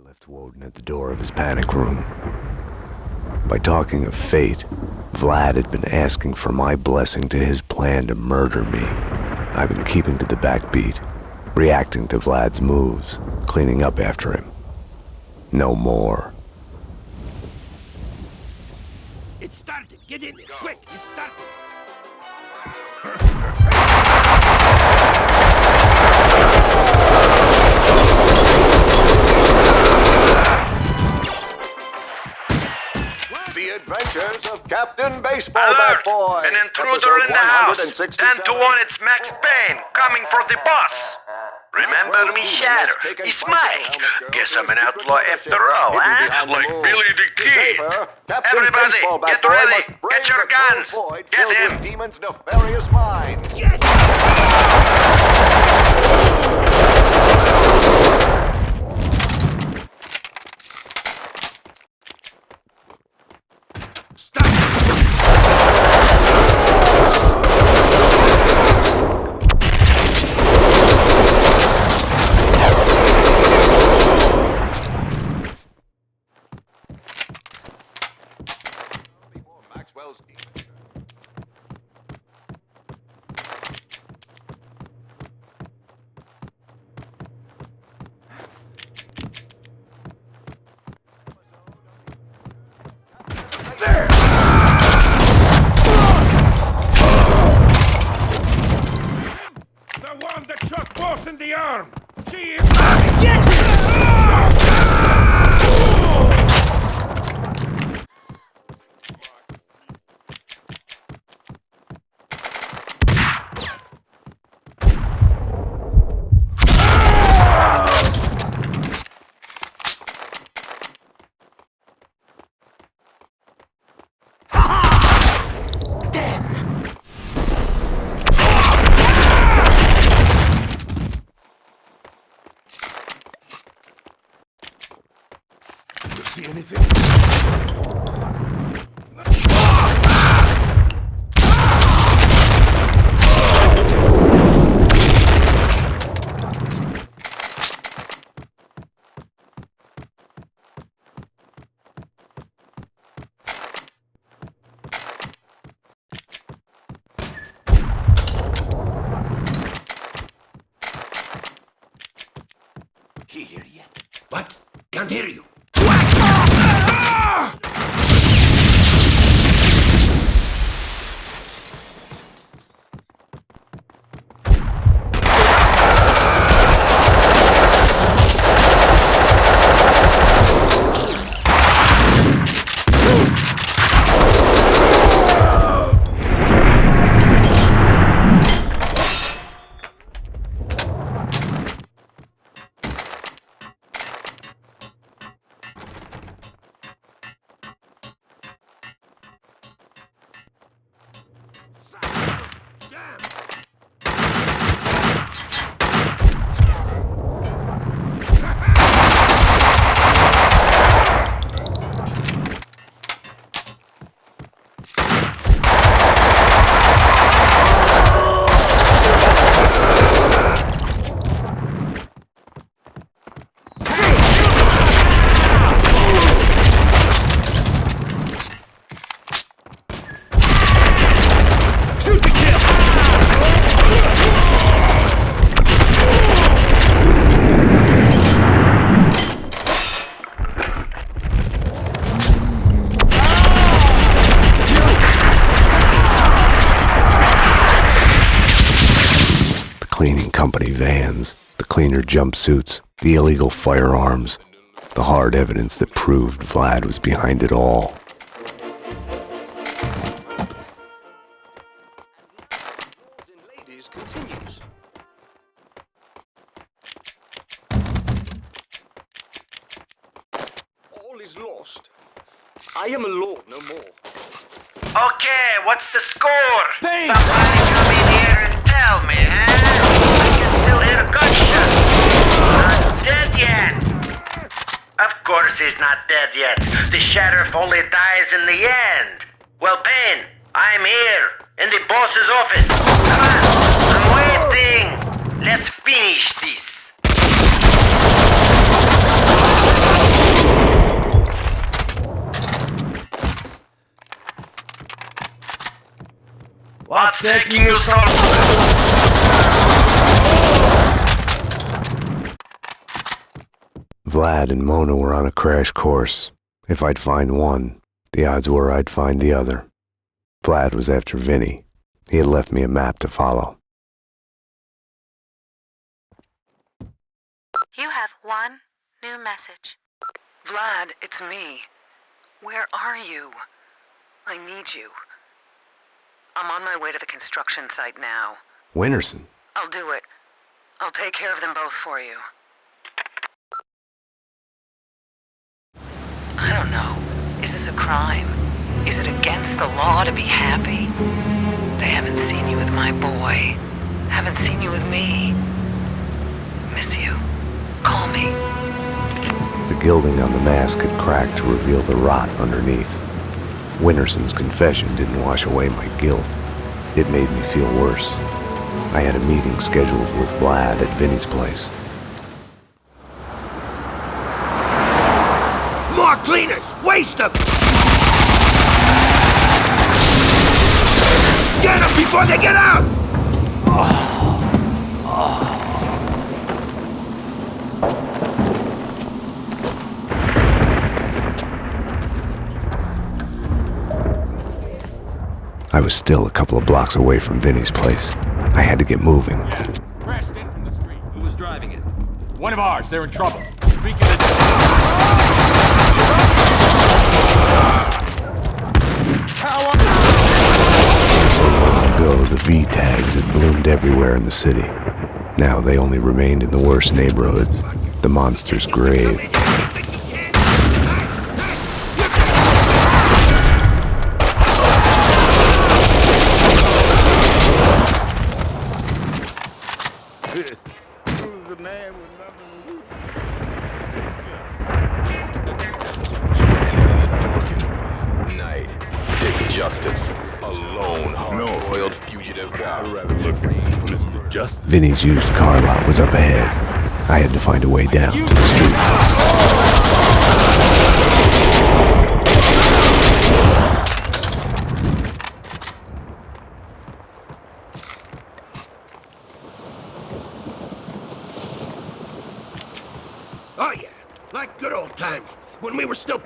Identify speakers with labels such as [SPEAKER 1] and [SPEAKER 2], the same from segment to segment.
[SPEAKER 1] left Woden at the door of his panic room. By talking of fate, Vlad had been asking for my blessing to his plan to murder me. I've been keeping to the backbeat, reacting to Vlad's moves, cleaning up after him. No more.
[SPEAKER 2] It started! Get in there! Quick! It started!
[SPEAKER 3] The Adventures of Captain Baseball Bat Boy.
[SPEAKER 4] An intruder in the house. 10 to 1, it's Max Payne, coming for the boss. Remember me, Shadow? He smiled. Guess I'm an outlaw after all, huh? Like Billy the Kid. Everybody, get ready. Get your guns. Get him.
[SPEAKER 3] Demon's nefarious mind. Maxwell's
[SPEAKER 2] The one that shot Boss in the arm! She is mine! Get see anything? He here yet? What? Can't hear you.
[SPEAKER 1] Cleaning company vans, the cleaner jumpsuits, the illegal firearms, the hard evidence that proved Vlad was behind it all.
[SPEAKER 3] Ladies continues. All is lost. I am alone no more.
[SPEAKER 4] Okay, what's the score?
[SPEAKER 2] Payne!
[SPEAKER 4] Somebody come in here and tell me, huh? I can still hear gunshots. Not dead yet. Of course he's not dead yet. The sheriff only dies in the end. Well, Payne, I'm here, in the boss's office. Come on, I'm waiting. Let's finish this. taking you so
[SPEAKER 1] Vlad and Mona were on a crash course. If I'd find one, the odds were I'd find the other. Vlad was after Vinny. He had left me a map to follow.
[SPEAKER 5] You have one new message.
[SPEAKER 6] Vlad, it's me. Where are you? I need you. I'm on my way to the construction site now.
[SPEAKER 1] Winterson?
[SPEAKER 6] I'll do it. I'll take care of them both for you. I don't know. Is this a crime? Is it against the law to be happy? They haven't seen you with my boy. Haven't seen you with me. Miss you. Call me.
[SPEAKER 1] The gilding on the mask had cracked to reveal the rot underneath. Winterson's confession didn't wash away my guilt. It made me feel worse. I had a meeting scheduled with Vlad at Vinny's place.
[SPEAKER 2] More cleaners! Waste them! Get them before they get out!
[SPEAKER 1] I was still a couple of blocks away from Vinny's place. I had to get moving.
[SPEAKER 7] Yeah, crashed in from the street. Who was driving it? One of ours. They're in trouble. Speaking of...
[SPEAKER 1] So long ago, the V-tags had bloomed everywhere in the city. Now they only remained in the worst neighborhoods, the monster's grave. Vinny's used car lot was up ahead. I had to find a way down to the street.
[SPEAKER 2] Oh yeah, like good old times, when we were still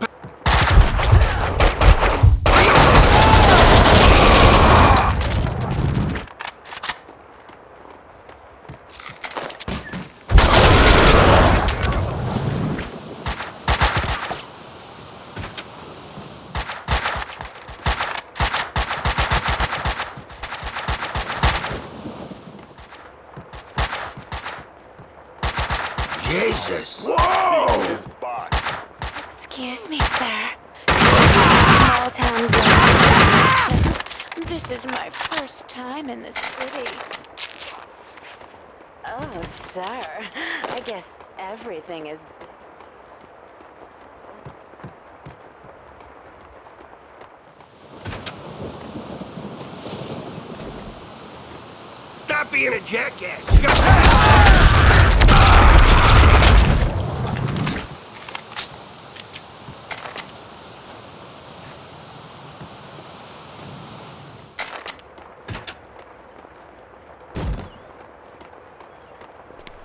[SPEAKER 2] Jesus! Whoa!
[SPEAKER 5] Excuse me, sir. Small town girl. This is my first time in the city. Oh, sir. I guess everything is...
[SPEAKER 2] Stop being a jackass! You got...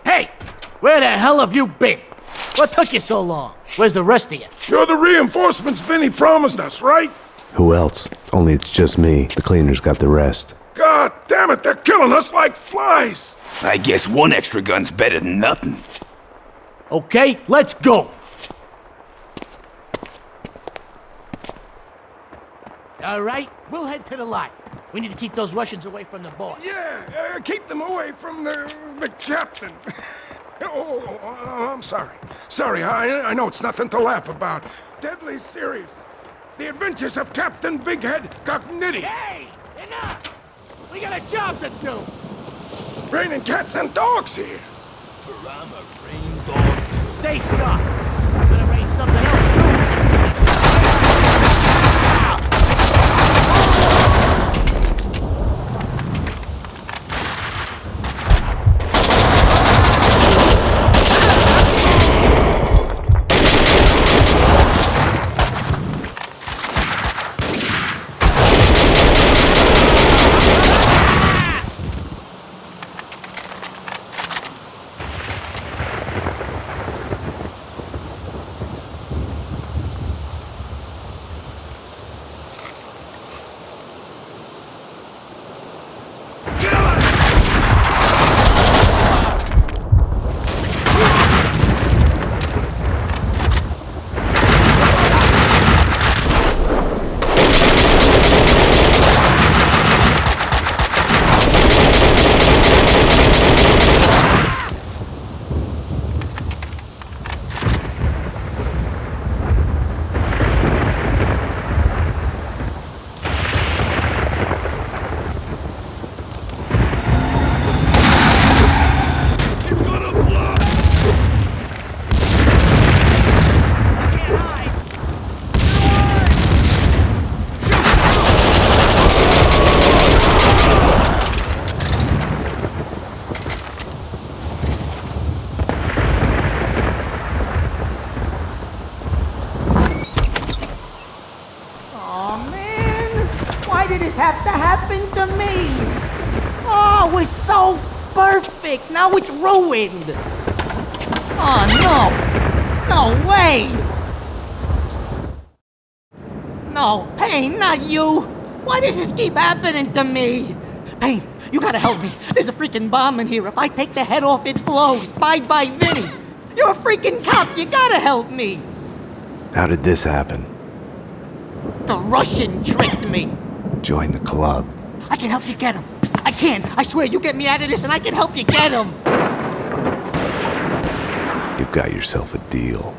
[SPEAKER 8] Hey! Where the hell have you been? What took you so long? Where's the rest of you?
[SPEAKER 2] You're the reinforcements Vinny promised us, right?
[SPEAKER 1] Who else? Only it's just me. The cleaners got the rest.
[SPEAKER 2] God damn it, they're killing us like flies!
[SPEAKER 9] I guess one extra gun's better than nothing.
[SPEAKER 8] Okay, let's go! All right, we'll head to the lot. We need to keep those Russians away from the boss.
[SPEAKER 2] Yeah, keep them away from the captain. I'm sorry. Sorry, I know it's nothing to laugh about. Deadly serious. The adventures of Captain Bighead Cognitti.
[SPEAKER 8] Hey! Enough! We got a job to do!
[SPEAKER 2] Raining cats and dogs here.
[SPEAKER 8] I'm a rain dog. Stay stuck. I'm gonna rain something else too. this have to happen to me? Oh, it was so perfect. Now it's ruined. Oh, no. No way. No, Payne, not you. Why does this keep happening to me? Payne, you gotta help me. There's a freaking bomb in here. If I take the head off, it blows. Bye-bye, Vinny. You're a freaking cop. You gotta help me.
[SPEAKER 1] How did this happen?
[SPEAKER 8] The Russian tricked me.
[SPEAKER 1] Join the club.
[SPEAKER 8] I can help you get him. I can. I swear, you get me out of this and I can help you get him.
[SPEAKER 1] You've got yourself a deal.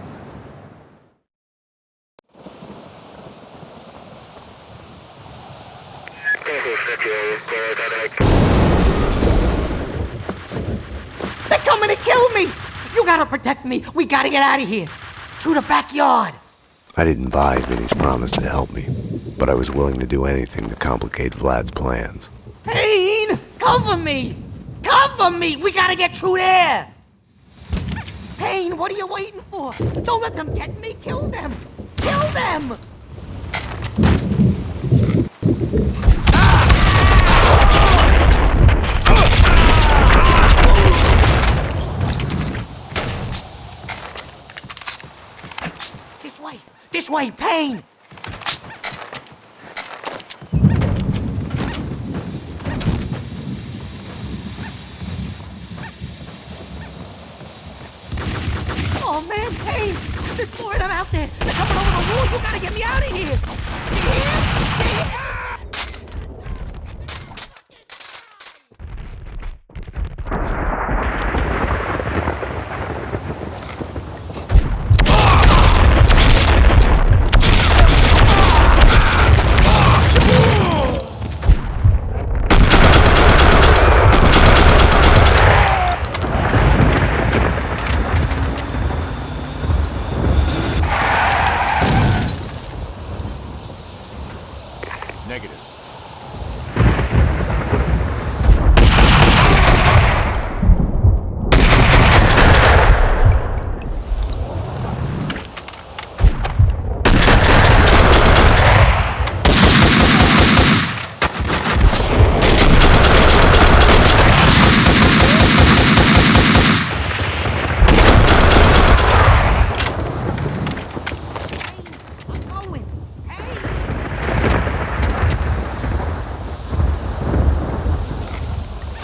[SPEAKER 8] They're coming to kill me! You gotta protect me. We gotta get out of here. Through the backyard.
[SPEAKER 1] I didn't buy Vinny's promise to help me, but I was willing to do anything to complicate Vlad's plans.
[SPEAKER 8] Payne! Cover me! Cover me! We gotta get through there! Payne, what are you waiting for? Don't let them get me! Kill them! Kill them! This way! This way, Payne! Oh man, Payne! There's four of them out there! They're coming over the wall! You gotta get me out of here! You hear? You hear?
[SPEAKER 7] Negative.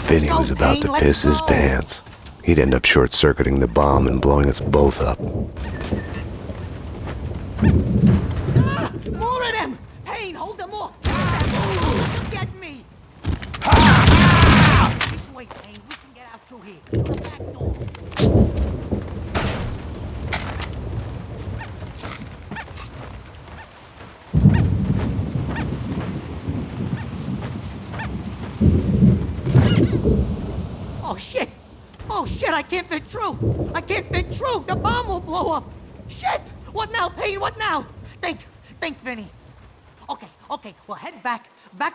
[SPEAKER 1] Vinny was about to piss his pants. He'd end up short-circuiting the bomb and blowing us both up.
[SPEAKER 8] More of them! Payne, hold them off! Let them get me! This way, Payne. We can get out through here. Through the back door. Oh shit! Oh shit, I can't fit through! I can't fit through! The bomb will blow up! Shit! What now, Payne? What now? Think, Vinny. Okay, we'll head back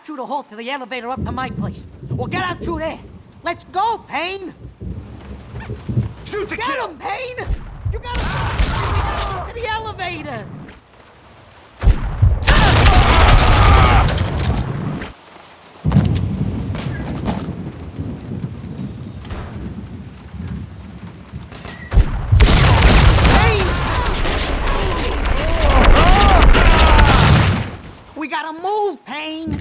[SPEAKER 8] through the hall to the elevator up to my place. We'll get out through there. Let's go, Payne!
[SPEAKER 9] Shoot the
[SPEAKER 8] Get
[SPEAKER 9] kill!
[SPEAKER 8] him, Payne! You gotta get to the elevator! We gotta move, Payne!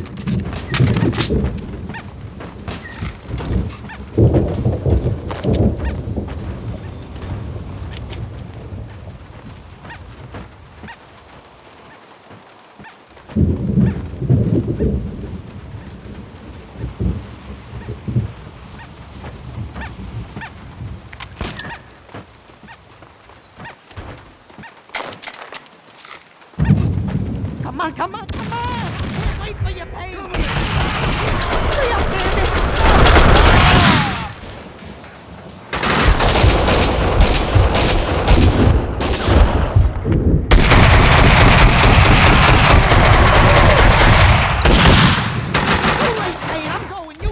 [SPEAKER 8] Come on! I can't wait for you, Payne! Hurry up, bandit! Too late, Payne! I'm going, you...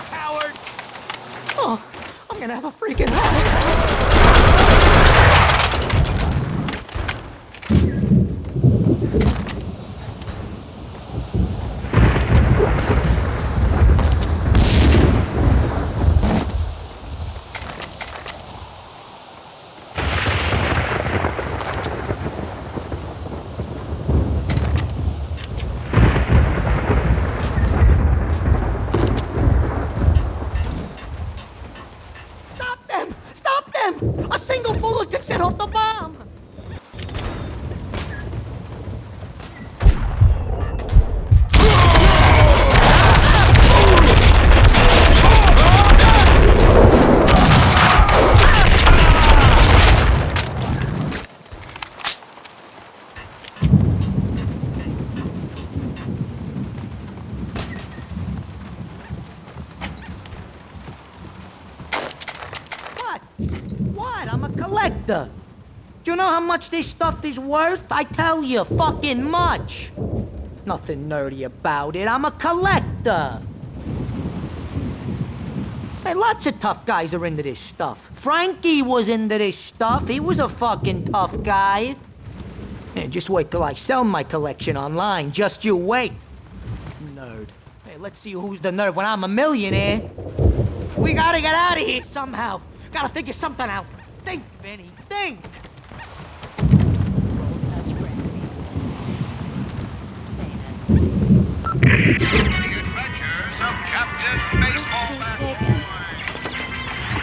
[SPEAKER 8] Coward! Oh, I'm gonna have a freaking heart! A single bullet could set off the bomb! What? I'm a collector. Do you know how much this stuff is worth? I tell you, fucking much. Nothing nerdy about it. I'm a collector. Hey, lots of tough guys are into this stuff. Frankie was into this stuff. He was a fucking tough guy. And just wait till I sell my collection online. Just you wait. Nerd. Hey, let's see who's the nerd when I'm a millionaire. We gotta get out of here somehow. Gotta figure something out. Think, Vinny, think!
[SPEAKER 4] The Adventures of Captain Baseball Man.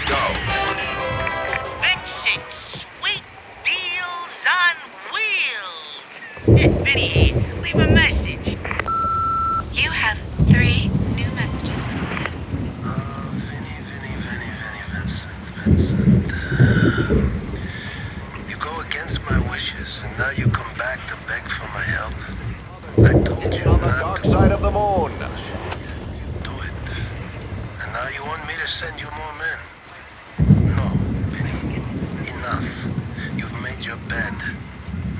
[SPEAKER 4] Go. Fixing sweet deals on wheels. Vinny, leave a message.
[SPEAKER 5] You have 3 new messages.
[SPEAKER 10] Vincent. You go against my wishes, and now you come back to beg for my help. I told you
[SPEAKER 1] On the
[SPEAKER 10] not
[SPEAKER 1] dark
[SPEAKER 10] to.
[SPEAKER 1] side of the moon.
[SPEAKER 10] You do it. And now you want me to send you more men. No, Vinny. Enough. You've made your bed.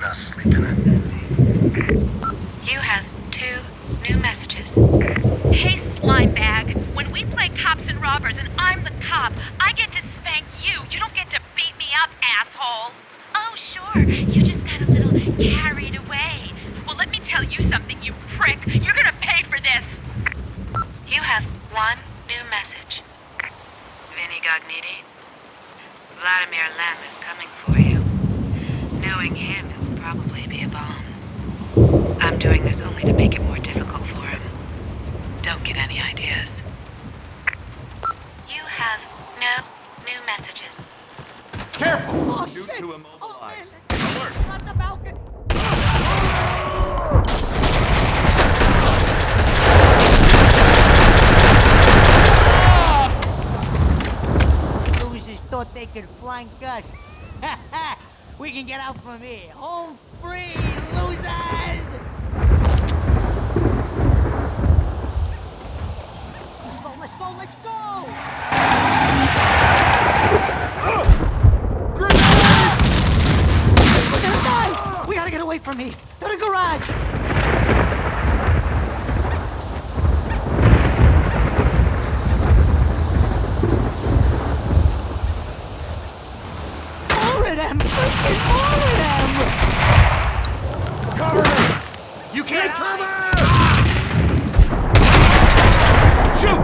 [SPEAKER 10] Now sleep in it.
[SPEAKER 5] You have 2 new messages.
[SPEAKER 11] Hey, slime bag. When we play cops and robbers and I'm the cop, I get to spank you. You don't get to beat me up, asshole. Oh, sure. You just got a little carried away. Well, let me tell you something, you prick. You're gonna pay for this.
[SPEAKER 5] You have 1 new message.
[SPEAKER 6] Vinny Gogniti, Vladimir Lem is coming for you. Knowing him, it will probably be a bomb. I'm doing this only to make it more difficult for him. Don't get any ideas.
[SPEAKER 5] You have no new messages.
[SPEAKER 7] Careful!
[SPEAKER 8] Oh,
[SPEAKER 7] Shoot
[SPEAKER 8] shit.
[SPEAKER 7] to immobilize.
[SPEAKER 8] Oh, man.
[SPEAKER 7] Alert!
[SPEAKER 8] On the balcony. Losers thought they could flank us. We can get out from here. Home free, losers! Let's go, let's go! We're gonna die! We gotta get away from here. To the garage! More of them! Freaking more of them!
[SPEAKER 9] Cover me! You can't cover! Shoot!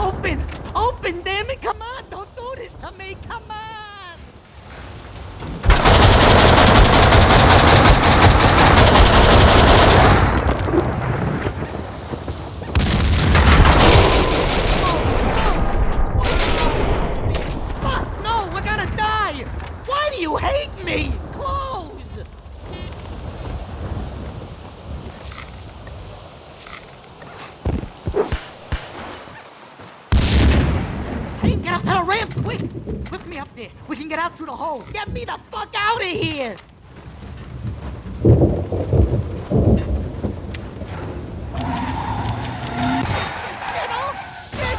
[SPEAKER 8] Open! Open, damn it! Come on! Don't do this to me! Come on! Fuck! No! We're gonna die! Why do you hate me? Close! Hey, get up to the ramp, quick! Lift me up there. We can get out through the hole. Get me the fuck out of here! Shit, oh shit!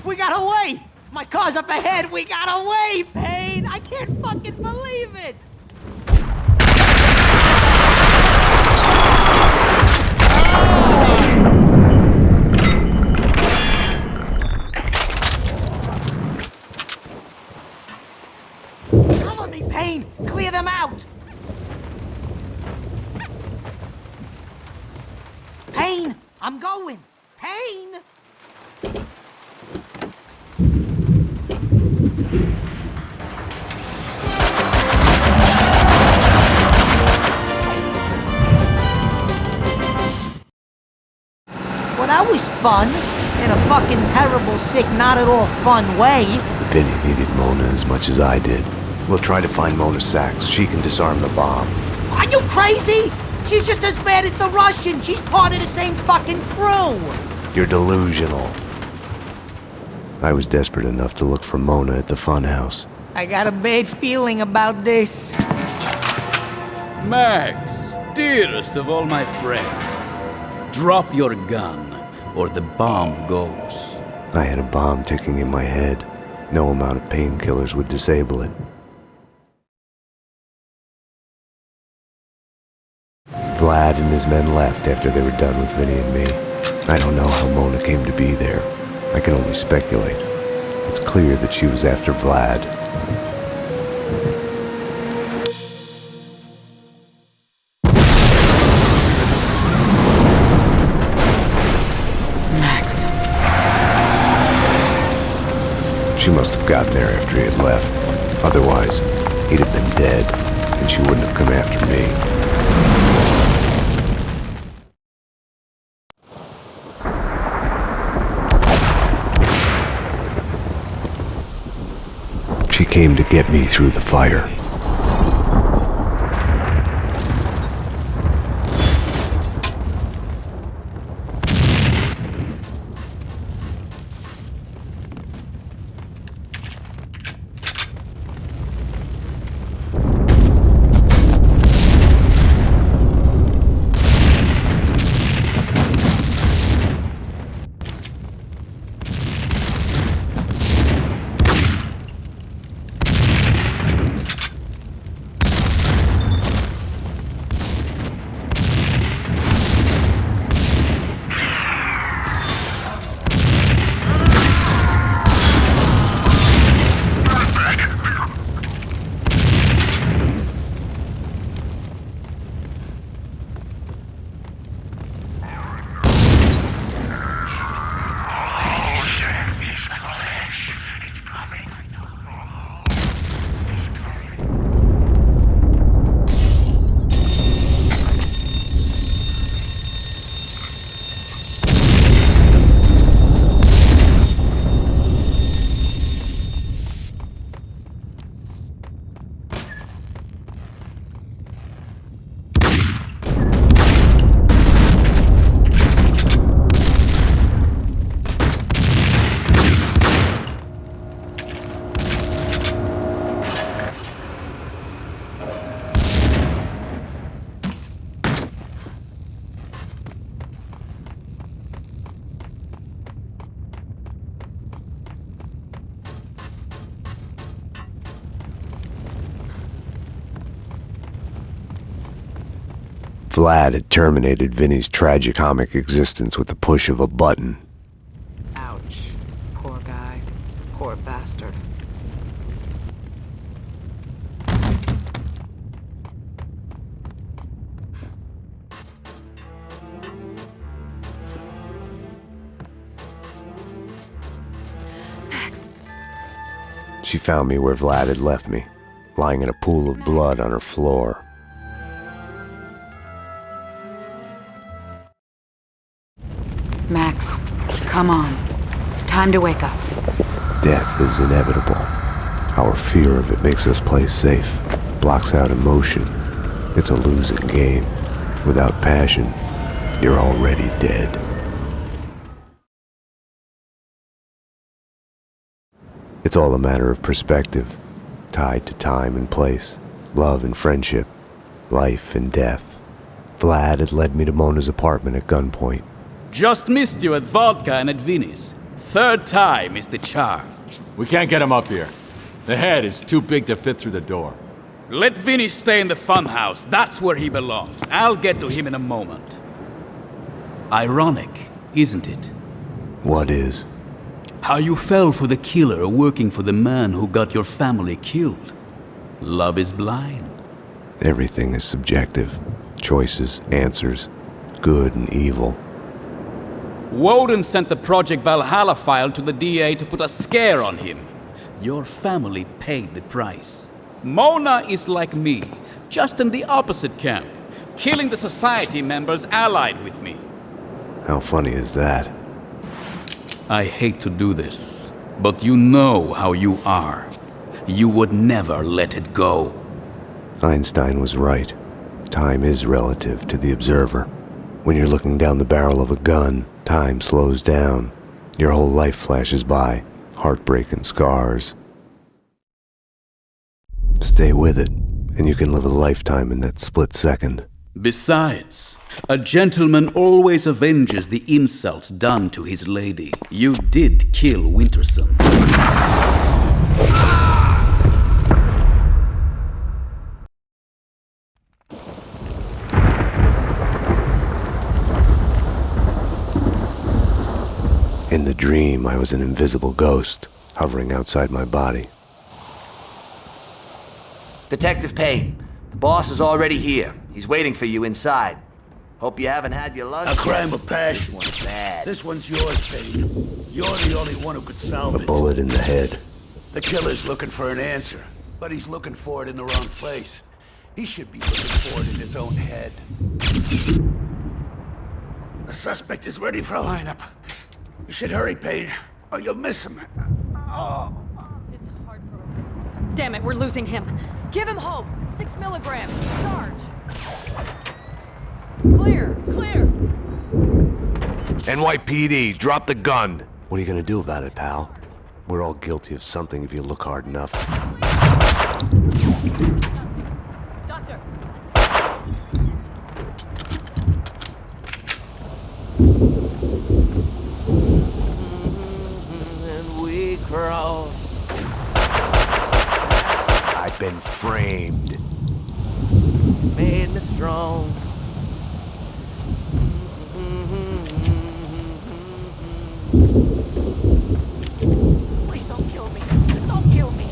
[SPEAKER 8] We got away! My car's up ahead! We got away, Payne! I can't fucking believe it! me, Payne! Clear them out! Payne! I'm going! Payne! Well, that was fun. In a fucking terrible, sick, not at all fun way.
[SPEAKER 1] Vinny needed Mona as much as I did. We'll try to find Mona Sax. She can disarm the bomb.
[SPEAKER 8] Are you crazy? She's just as bad as the Russian. She's part of the same fucking crew.
[SPEAKER 1] You're delusional. I was desperate enough to look for Mona at the funhouse.
[SPEAKER 8] I got a bad feeling about this.
[SPEAKER 12] Max, dearest of all my friends, drop your gun, or the bomb goes.
[SPEAKER 1] I had a bomb ticking in my head. No amount of painkillers would disable it. Vlad and his men left after they were done with Vinny and me. I don't know how Mona came to be there. I can only speculate. It's clear that she was after Vlad.
[SPEAKER 6] Max.
[SPEAKER 1] She must have gotten there after he had left. Otherwise, he'd have been dead, and she wouldn't have come after me. She came to get me through the fire. Vlad had terminated Vinny's tragicomic existence with the push of a button.
[SPEAKER 6] Ouch. Poor guy. Poor bastard.
[SPEAKER 5] Max.
[SPEAKER 1] She found me where Vlad had left me, lying in a pool of blood on her floor.
[SPEAKER 6] Max, come on. Time to wake up.
[SPEAKER 1] Death is inevitable. Our fear of it makes us play safe, blocks out emotion. It's a losing game. Without passion, you're already dead. It's all a matter of perspective, tied to time and place, love and friendship, life and death. Vlad had led me to Mona's apartment at gunpoint.
[SPEAKER 12] Just missed you at vodka and at Vinny's. Third time is the charm.
[SPEAKER 7] We can't get him up here. The head is too big to fit through the door.
[SPEAKER 12] Let Vinny stay in the funhouse. That's where he belongs. I'll get to him in a moment. Ironic, isn't it?
[SPEAKER 1] What is?
[SPEAKER 12] How you fell for the killer working for the man who got your family killed. Love is blind.
[SPEAKER 1] Everything is subjective. Choices, answers, good and evil.
[SPEAKER 12] Woden sent the Project Valhalla file to the DA to put a scare on him. Your family paid the price. Mona is like me, just in the opposite camp, killing the society members allied with me.
[SPEAKER 1] How funny is that?
[SPEAKER 12] I hate to do this, but you know how you are. You would never let it go.
[SPEAKER 1] Einstein was right. Time is relative to the observer. When you're looking down the barrel of a gun, time slows down. Your whole life flashes by, heartbreak and scars. Stay with it, and you can live a lifetime in that split second.
[SPEAKER 12] Besides, a gentleman always avenges the insults done to his lady. You did kill Winterson.
[SPEAKER 1] In the dream, I was an invisible ghost, hovering outside my body.
[SPEAKER 9] Detective Payne, the boss is already here. He's waiting for you inside. Hope you haven't had your lunch.
[SPEAKER 13] A crime of passion.
[SPEAKER 9] This one's bad.
[SPEAKER 13] This one's yours, Payne. You're the only one who could solve
[SPEAKER 1] A
[SPEAKER 13] it.
[SPEAKER 1] bullet in the head.
[SPEAKER 13] The killer's looking for an answer, but he's looking for it in the wrong place. He should be looking for it in his own head. The suspect is ready for a lineup. You should hurry, Payne, or you'll miss him. Oh.
[SPEAKER 14] His heart broke. Damn it, we're losing him. Give him hope. 6 milligrams. Charge. Clear. Clear.
[SPEAKER 1] NYPD, drop the gun! What are you gonna do about it, pal? We're all guilty of something if you look hard enough.
[SPEAKER 14] Doctor.
[SPEAKER 3] And we crossed.
[SPEAKER 1] I've been framed.
[SPEAKER 3] Made me strong.
[SPEAKER 8] Please don't kill me. Don't kill me.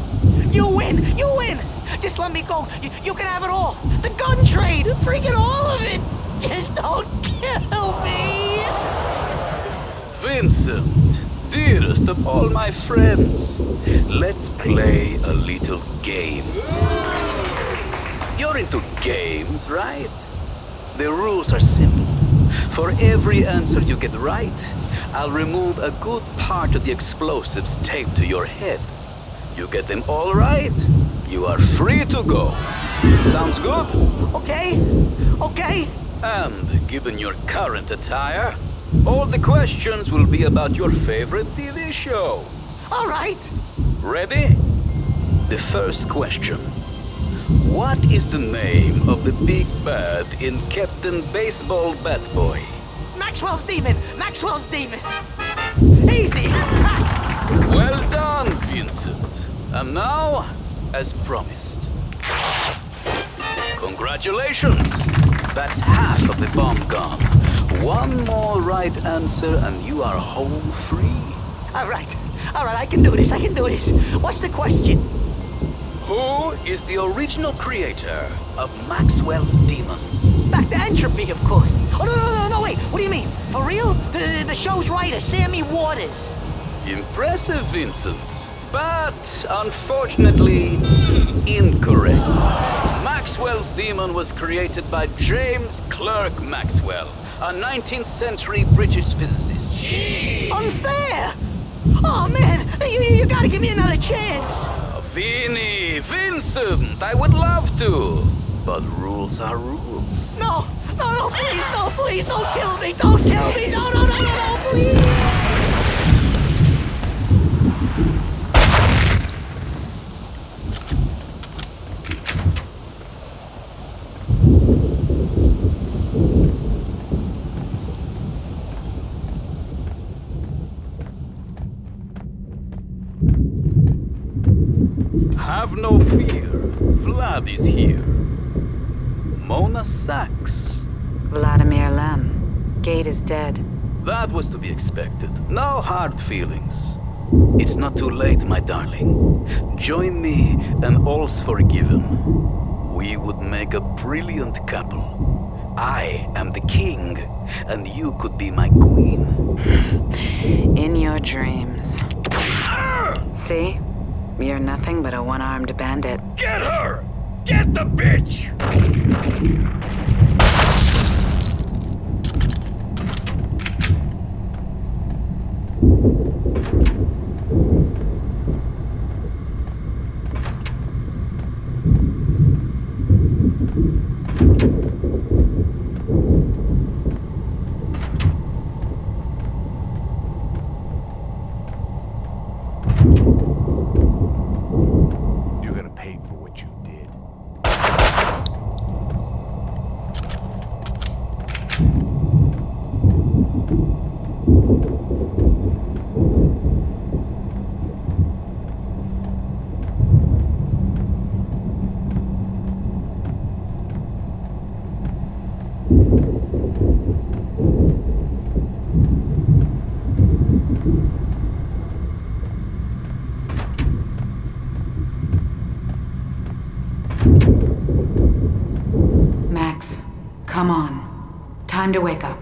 [SPEAKER 8] You win! You win! Just let me go. You can have it all. The gun trade! Freaking all of it! Just don't kill me!
[SPEAKER 12] Vincent, dearest of all my friends, let's play a little game. You're into games, right? The rules are simple. For every answer you get right, I'll remove a good part of the explosives taped to your head. You get them all right, you are free to go. Sounds good?
[SPEAKER 8] Okay? Okay?
[SPEAKER 12] And given your current attire, all the questions will be about your favorite TV show.
[SPEAKER 8] All right.
[SPEAKER 12] Ready? The first question. What is the name of the big bad in Captain Baseball Bat Boy?
[SPEAKER 8] Maxwell's demon! Maxwell's demon! Easy!
[SPEAKER 12] Well done, Vincent. And now, as promised. Congratulations! That's half of the bomb gone. One more right answer and you are home free.
[SPEAKER 8] All right, I can do this, What's the question?
[SPEAKER 12] Who is the original creator of Maxwell's demon?
[SPEAKER 8] Back to entropy, of course. Oh, no, wait, what do you mean? For real? The show's writer, Sammy Waters.
[SPEAKER 12] Impressive, Vincent. But, unfortunately, incorrect. Maxwell's demon was created by James Clerk Maxwell, a 19th century British physicist.
[SPEAKER 8] Unfair! Oh, man, you gotta give me another chance.
[SPEAKER 12] Vinny, Vincent, I would love to. But rules are rules.
[SPEAKER 8] No, please, don't kill me, no, please!
[SPEAKER 12] Have no fear. Vlad is here. Mona Sax.
[SPEAKER 6] Vladimir Lem. Gate is dead.
[SPEAKER 12] That was to be expected. No hard feelings. It's not too late, my darling. Join me and all's forgiven. We would make a brilliant couple. I am the king, and you could be my queen.
[SPEAKER 6] In your dreams. See? You're nothing but a one-armed bandit.
[SPEAKER 2] Get her! Get the bitch!
[SPEAKER 1] You're gonna pay for what you did.
[SPEAKER 6] Max, come on. Time to wake up.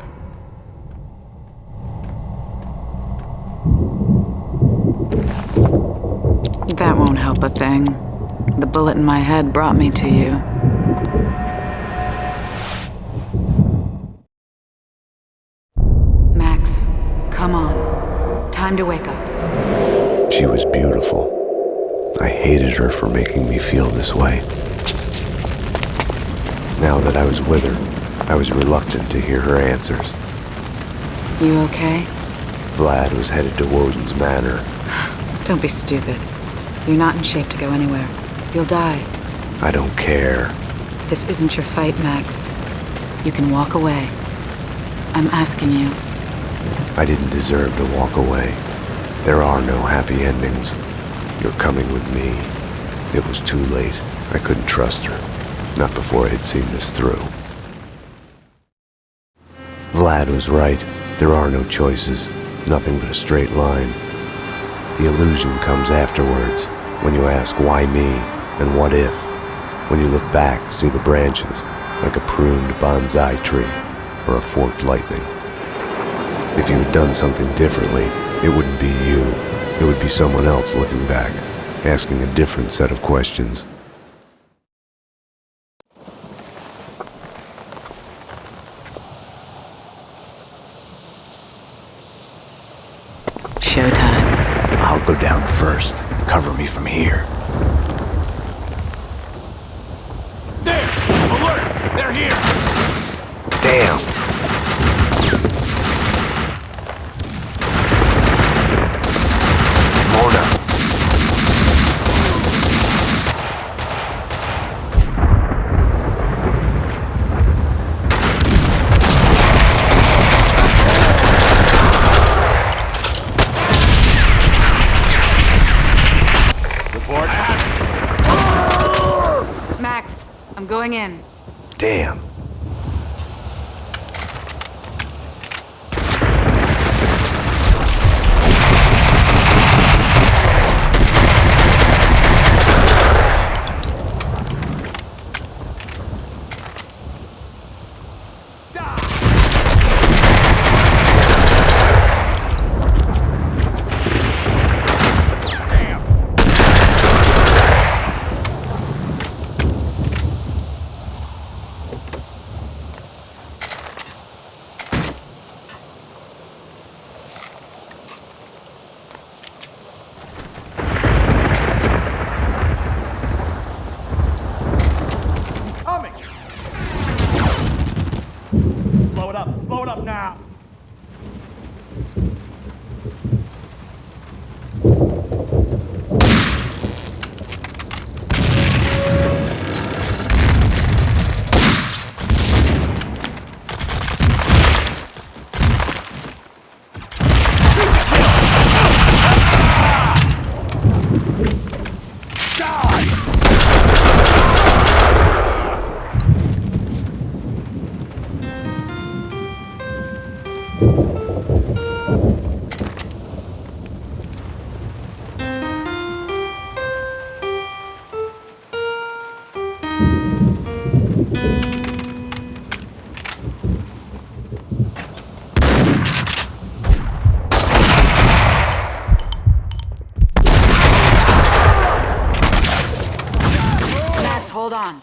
[SPEAKER 6] That won't help a thing. The bullet in my head brought me to you. Max, come on. Time to wake up.
[SPEAKER 1] She was beautiful. I hated her for making me feel this way. Now that I was with her, I was reluctant to hear her answers.
[SPEAKER 6] You okay?
[SPEAKER 1] Vlad was headed to Woden's manor.
[SPEAKER 6] Don't be stupid. You're not in shape to go anywhere. You'll die.
[SPEAKER 1] I don't care.
[SPEAKER 6] This isn't your fight, Max. You can walk away. I'm asking you.
[SPEAKER 1] I didn't deserve to walk away. There are no happy endings. You're coming with me. It was too late. I couldn't trust her. Not before I had seen this through. Vlad was right. There are no choices. Nothing but a straight line. The illusion comes afterwards, when you ask why me and what if. When you look back, see the branches, like a pruned bonsai tree or a forked lightning. If you had done something differently, it wouldn't be you. It would be someone else looking back, asking a different set of questions.
[SPEAKER 6] Showtime.
[SPEAKER 15] I'll go down first. Cover me from here.
[SPEAKER 7] There! Alert! They're here!
[SPEAKER 1] Damn! Mona!
[SPEAKER 6] Max, I'm going in.
[SPEAKER 1] Damn.
[SPEAKER 14] Max, hold on.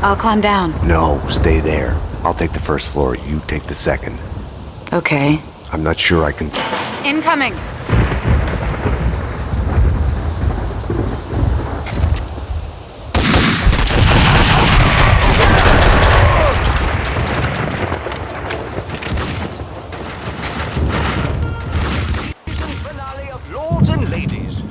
[SPEAKER 14] I'll climb down.
[SPEAKER 1] No, stay there. I'll take the first floor, you take the second.
[SPEAKER 14] Okay.
[SPEAKER 1] I'm not sure I can...
[SPEAKER 14] Incoming!
[SPEAKER 3] Finale of Lords and Ladies.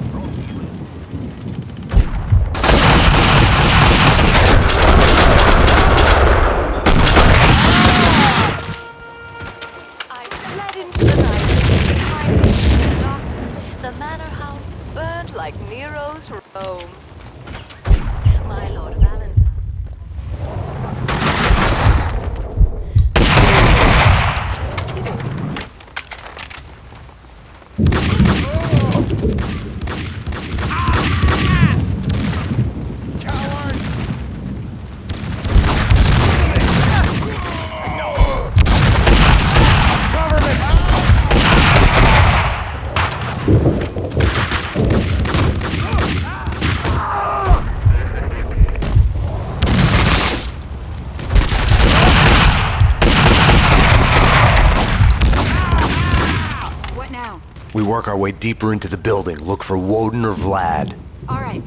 [SPEAKER 5] I fled into the night, behind me in the darkness. The manor house burned like Nero's Rome. My Lord Valentine.
[SPEAKER 14] What now?
[SPEAKER 1] We work our way deeper into the building, look for Woden or Vlad.
[SPEAKER 14] All right.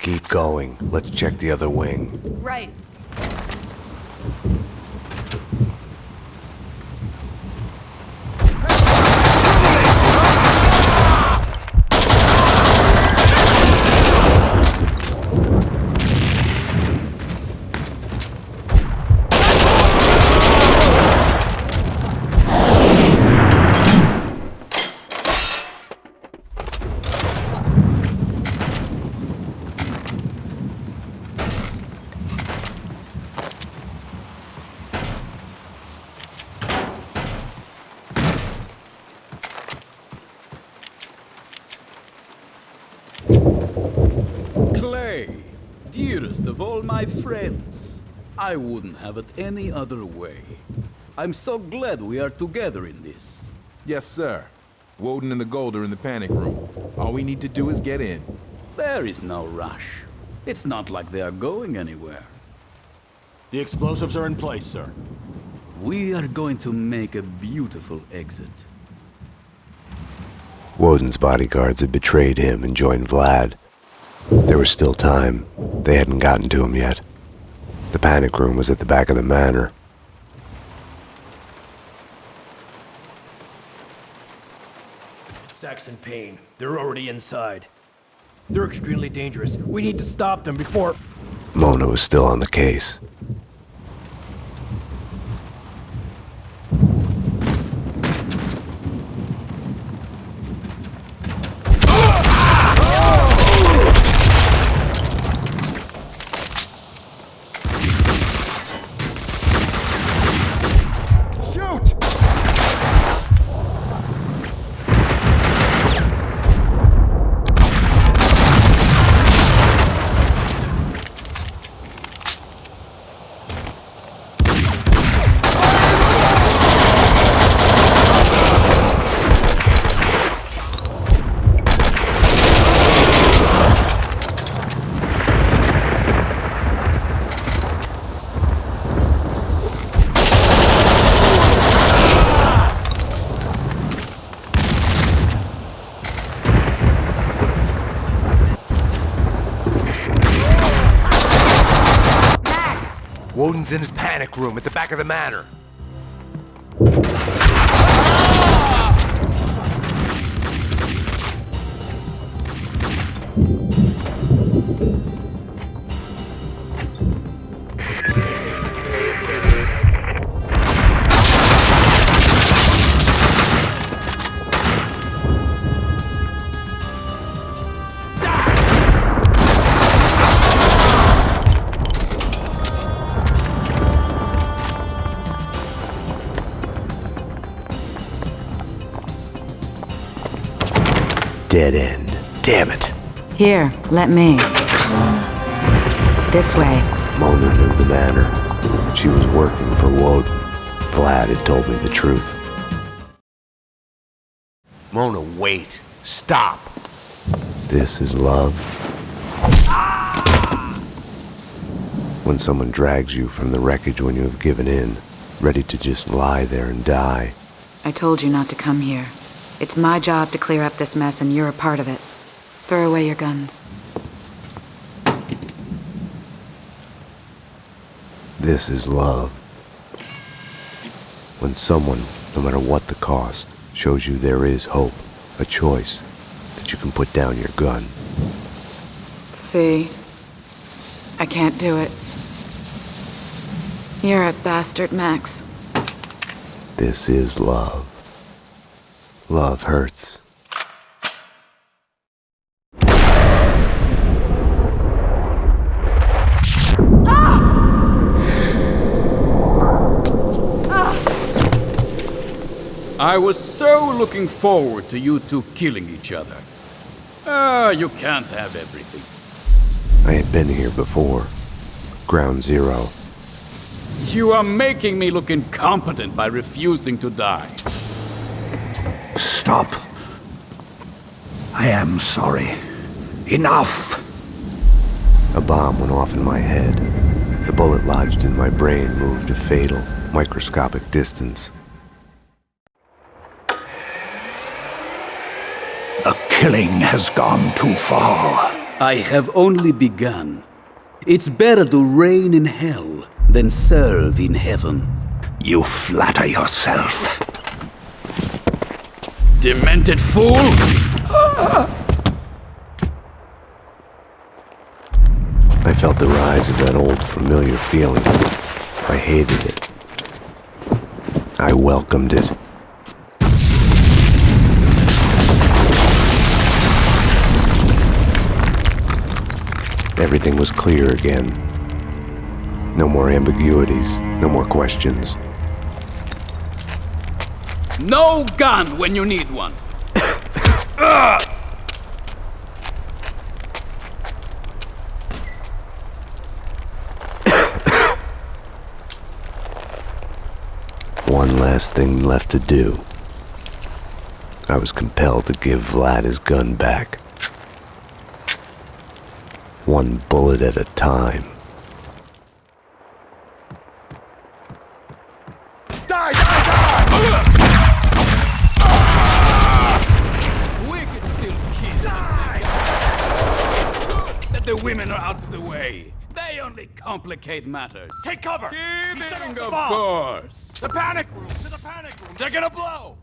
[SPEAKER 1] Keep going. Let's check the other wing.
[SPEAKER 14] Right.
[SPEAKER 16] Clay, dearest of all my friends, I wouldn't have it any other way. I'm so glad we are together in this.
[SPEAKER 17] Yes, sir. Woden and the Gold are in the panic room. All we need to do is get in.
[SPEAKER 16] There is no rush. It's not like they are going anywhere.
[SPEAKER 7] The explosives are in place, sir.
[SPEAKER 16] We are going to make a beautiful exit.
[SPEAKER 1] Woden's bodyguards had betrayed him and joined Vlad. There was still time. They hadn't gotten to him yet. The panic room was at the back of the manor.
[SPEAKER 18] Sax and Payne, they're already inside. They're extremely dangerous. We need to stop them before...
[SPEAKER 1] Mona was still on the case.
[SPEAKER 19] Woden's in his panic room at the back of the manor.
[SPEAKER 1] Dead end. Damn it.
[SPEAKER 20] Here, let me. This way.
[SPEAKER 1] Mona knew the manor. She was working for Woden. Vlad had told me the truth.
[SPEAKER 19] Mona, wait. Stop.
[SPEAKER 1] This is love. When someone drags you from the wreckage when you have given in, ready to just lie there and die.
[SPEAKER 20] I told you not to come here. It's my job to clear up this mess, and you're a part of it. Throw away your guns.
[SPEAKER 1] This is love. When someone, no matter what the cost, shows you there is hope, a choice, that you can put down your gun.
[SPEAKER 20] See? I can't do it. You're a bastard, Max.
[SPEAKER 1] This is love. Love hurts.
[SPEAKER 16] I was so looking forward to you two killing each other. You can't have everything.
[SPEAKER 1] I had been here before. Ground Zero.
[SPEAKER 16] You are making me look incompetent by refusing to die.
[SPEAKER 13] Stop. I am sorry. Enough.
[SPEAKER 1] A bomb went off in my head. The bullet lodged in my brain moved a fatal, microscopic distance.
[SPEAKER 13] The killing has gone too far.
[SPEAKER 16] I have only begun. It's better to reign in hell than serve in heaven.
[SPEAKER 13] You flatter yourself.
[SPEAKER 16] Demented fool!
[SPEAKER 1] I felt the rise of that old familiar feeling. I hated it. I welcomed it. Everything was clear again. No more ambiguities, no more questions.
[SPEAKER 16] No gun when you need one.
[SPEAKER 1] One last thing left to do. I was compelled to give Vlad his gun back. One bullet at a time.
[SPEAKER 2] Die, die, die!
[SPEAKER 16] We can still kiss. It's good that the women are out of the way. They only complicate matters.
[SPEAKER 2] Take cover!
[SPEAKER 16] Kidding, of course.
[SPEAKER 2] The panic room! To the panic room! They're gonna blow!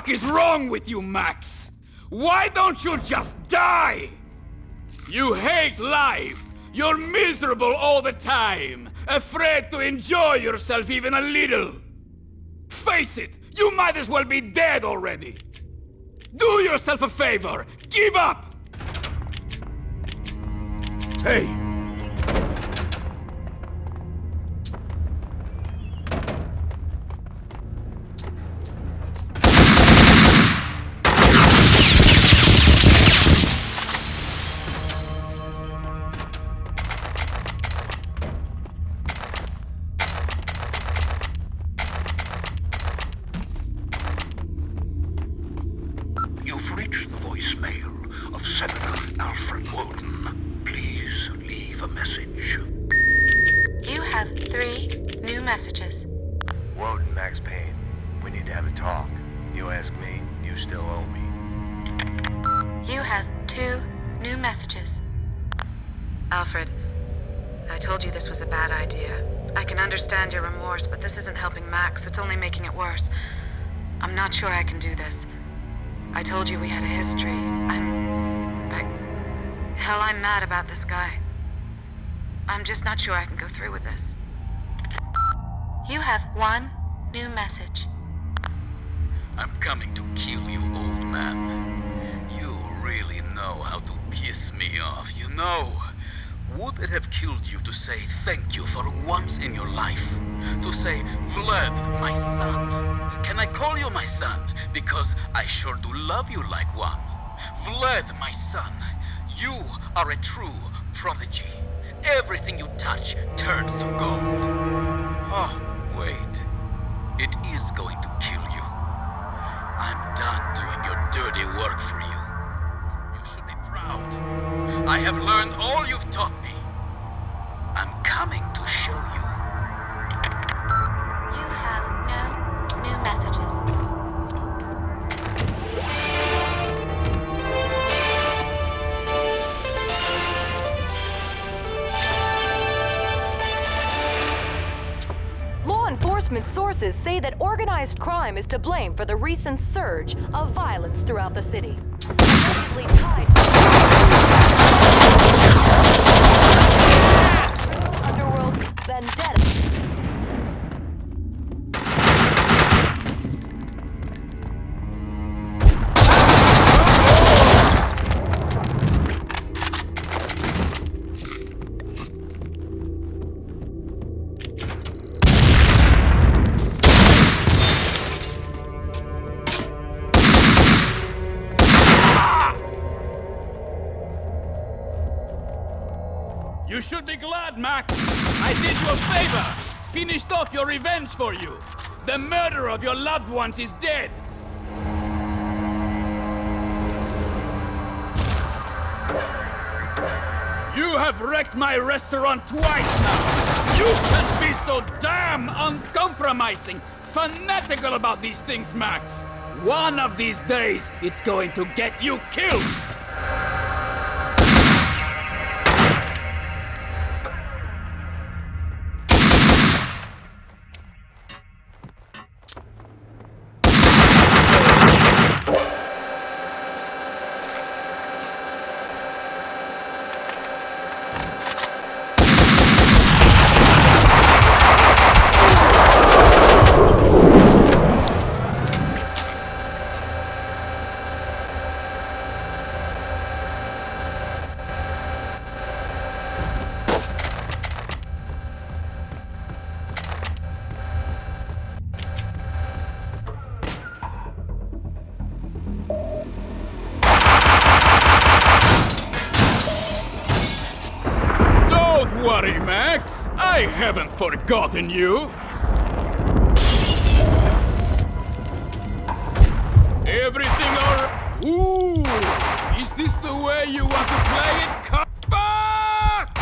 [SPEAKER 16] fuck is wrong with you, Max? Why don't you just die? You hate life. You're miserable all the time. Afraid to enjoy yourself even a little. Face it, you might as well be dead already. Do yourself a favor. Give up!
[SPEAKER 2] Hey!
[SPEAKER 10] You've reached the voicemail of Senator Alfred Woden. Please leave a message.
[SPEAKER 5] You have 3 new messages.
[SPEAKER 1] Woden, Max Payne. We need to have a talk. You ask me, you still owe me.
[SPEAKER 5] You have 2 new messages.
[SPEAKER 20] Alfred, I told you this was a bad idea. I can understand your remorse, but this isn't helping Max. It's only making it worse. I'm not sure I can do this. I told you we had a history. Hell, I'm mad about this guy. I'm just not sure I can go through with this.
[SPEAKER 5] You have 1 new message.
[SPEAKER 12] I'm coming to kill you, old man. You really know how to piss me off, you know. Would it have killed you to say thank you for once in your life? To say, Vlad, my son. Can I call you my son? Because I sure do love you like one. Vlad, my son, you are a true prodigy. Everything you touch turns to gold. Oh, wait. It is going to kill you. I'm done doing your dirty work for you. You should be proud. I have learned all you've taught me. I'm coming to show you.
[SPEAKER 5] You have no new messages.
[SPEAKER 14] Law enforcement sources say that organized crime is to blame for the recent surge of violence throughout the city. Allegedly tied to underworld vendetta.
[SPEAKER 16] You should be glad, Max. I did you a favor. Finished off your revenge for you. The murderer of your loved ones is dead. You have wrecked my restaurant twice now. You can be so damn uncompromising, fanatical about these things, Max. One of these days, it's going to get you killed. Don't worry, Max. I haven't forgotten you. Everything alright? Ooh! Is this the way you want to play it? Fuck!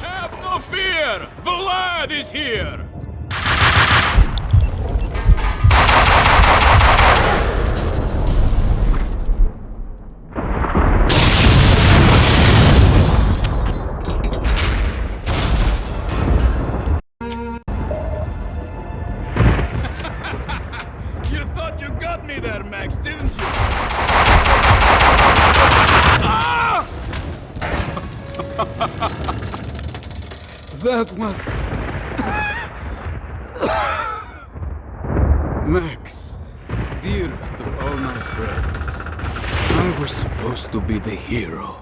[SPEAKER 16] Have no fear! Vlad is here! That was... Max, dearest of all my friends. I was supposed to be the hero.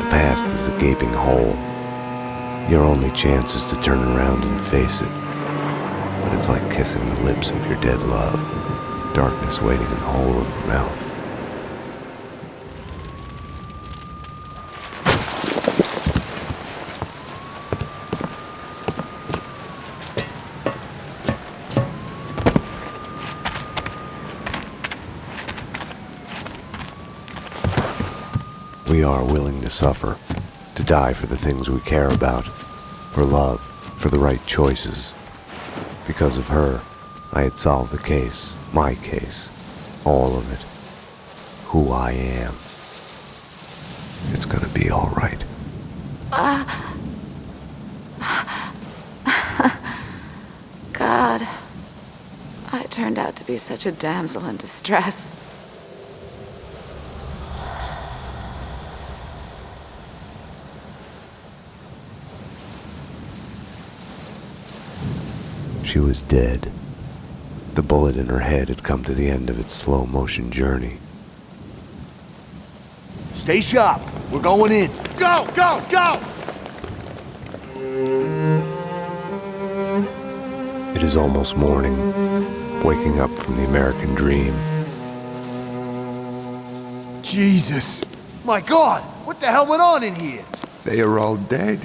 [SPEAKER 1] The past is a gaping hole. Your only chance is to turn around and face it. But it's like kissing the lips of your dead love. Darkness waiting in the hole of your mouth. We are willing to suffer, to die for the things we care about, for love, for the right choices. Because of her, I had solved the case, my case, all of it, who I am. It's gonna be all right.
[SPEAKER 20] God, I turned out to be such a damsel in distress.
[SPEAKER 1] She was dead. The bullet in her head had come to the end of its slow-motion journey.
[SPEAKER 9] Stay sharp. We're going in.
[SPEAKER 13] Go, go, go!
[SPEAKER 1] It is almost morning, waking up from the American dream.
[SPEAKER 13] Jesus!
[SPEAKER 9] My God! What the hell went on in here?
[SPEAKER 2] They are all dead.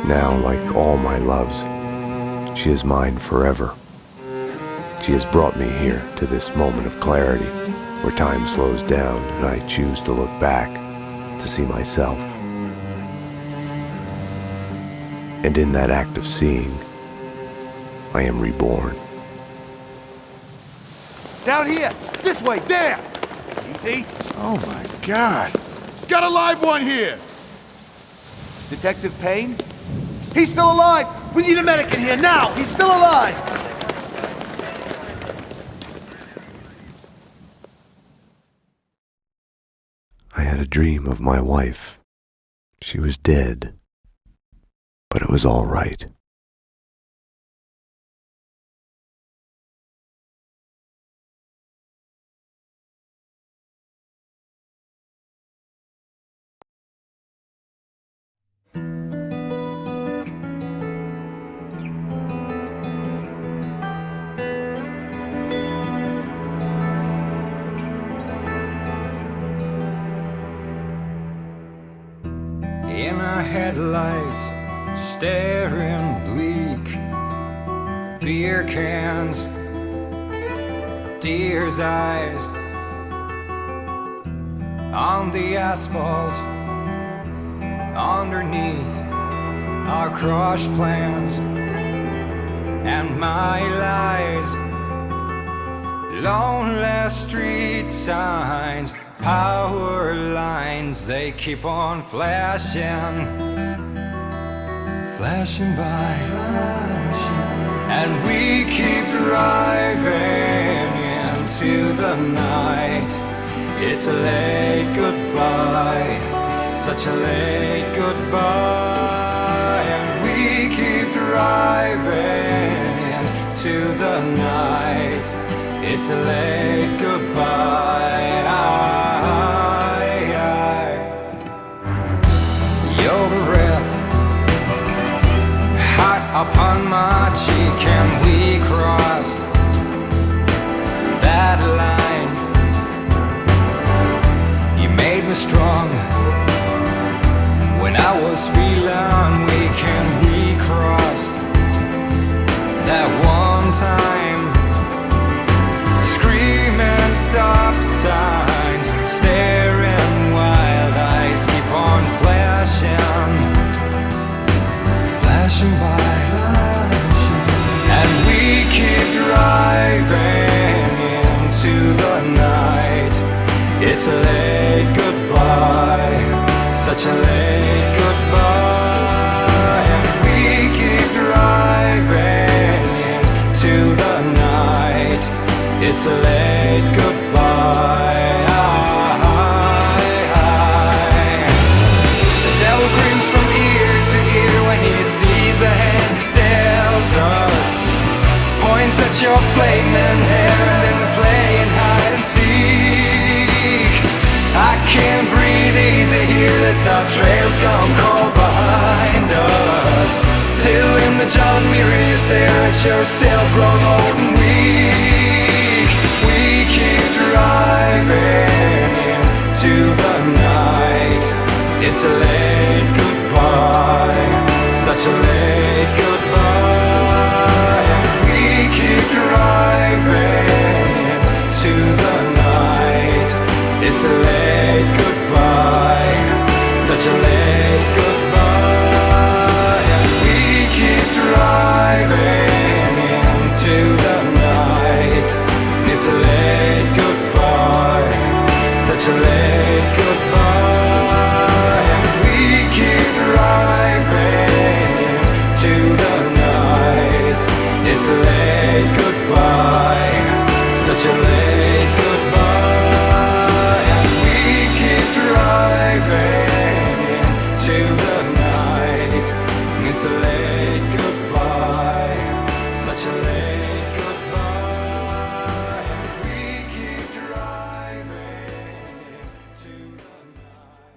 [SPEAKER 1] Now, like all my loves, she is mine forever. She has brought me here to this moment of clarity, where time slows down and I choose to look back, to see myself. And in that act of seeing, I am reborn.
[SPEAKER 9] Down here! This way! There! Easy.
[SPEAKER 13] Oh my God! Got a live one here!
[SPEAKER 9] Detective Payne? He's still alive! We need a medic in here now! He's still alive!
[SPEAKER 1] I had a dream of my wife. She was dead, but it was all right.
[SPEAKER 21] In our headlights, staring bleak, beer cans, deer's eyes on the asphalt, underneath our crushed plans and my lies, lonely street signs, power lines, they keep on flashing by, and we keep driving into the night. It's a late goodbye, such a late goodbye, and we keep driving into the night. It's a late goodbye. Your breath hot upon my cheek, and we crossed that line. You made me strong when I was feeling weak, and we crossed that one time. Screaming stop signs, staring wild eyes keep on flashing, late goodbye. And we keep driving into the night. It's a late goodbye. The devil grins from ear to ear when he sees the hand he's dealt us. Points at your flaming hair and then we're playing hide and seek. I can't breathe easy here, this our trail's gone cold behind us. Till in the John mirror you stare at yourself grown old and weak. We keep driving into the night. It's a late goodbye, such a late goodbye. We keep driving into the night. It's a late goodbye, such a late